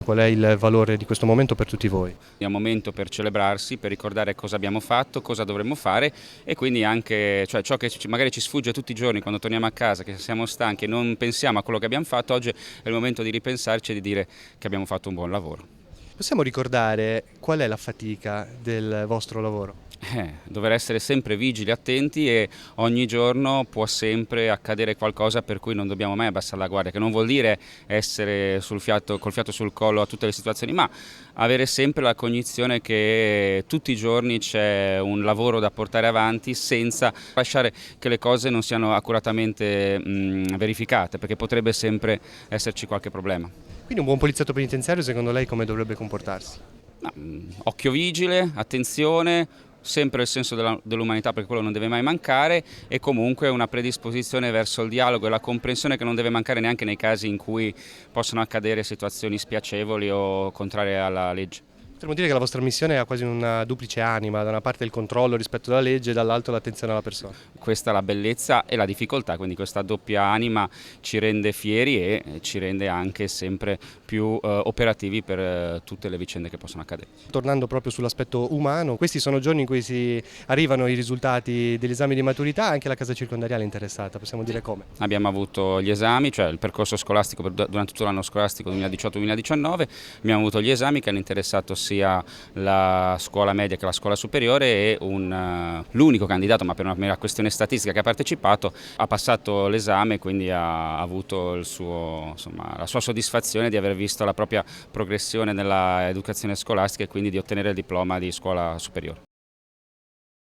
Qual è il valore di questo momento per tutti voi? È un momento per celebrarsi, per ricordare cosa abbiamo fatto, cosa dovremmo fare e quindi anche ciò che magari ci sfugge tutti i giorni quando torniamo a casa, che siamo stanchi e non pensiamo a quello che abbiamo fatto, oggi è il momento di ripensarci e di dire che abbiamo fatto un buon lavoro. Possiamo ricordare qual è la fatica del vostro lavoro? Dover essere sempre vigili, attenti e ogni giorno può sempre accadere qualcosa per cui non dobbiamo mai abbassare la guardia, che non vuol dire essere col fiato sul collo a tutte le situazioni, ma avere sempre la cognizione che tutti i giorni c'è un lavoro da portare avanti senza lasciare che le cose non siano accuratamente verificate, perché potrebbe sempre esserci qualche problema. Quindi un buon poliziotto penitenziario secondo lei come dovrebbe comportarsi? Occhio vigile, attenzione, sempre il senso dell'umanità perché quello non deve mai mancare e comunque una predisposizione verso il dialogo e la comprensione che non deve mancare neanche nei casi in cui possono accadere situazioni spiacevoli o contrarie alla legge. Potremmo dire che la vostra missione ha quasi una duplice anima, da una parte il controllo rispetto alla legge e dall'altro l'attenzione alla persona. Questa è la bellezza e la difficoltà, quindi questa doppia anima ci rende fieri e ci rende anche sempre più operativi per tutte le vicende che possono accadere. Tornando proprio sull'aspetto umano, questi sono giorni in cui si arrivano i risultati degli esami di maturità, anche la casa circondariale è interessata, possiamo dire come? Abbiamo avuto gli esami, cioè il percorso scolastico durante tutto l'anno scolastico 2018-2019, abbiamo avuto gli esami che hanno interessato sia la scuola media che la scuola superiore e l'unico candidato, ma per una mera questione statistica che ha partecipato, ha passato l'esame e quindi ha avuto la sua soddisfazione di aver visto la propria progressione nella educazione scolastica e quindi di ottenere il diploma di scuola superiore.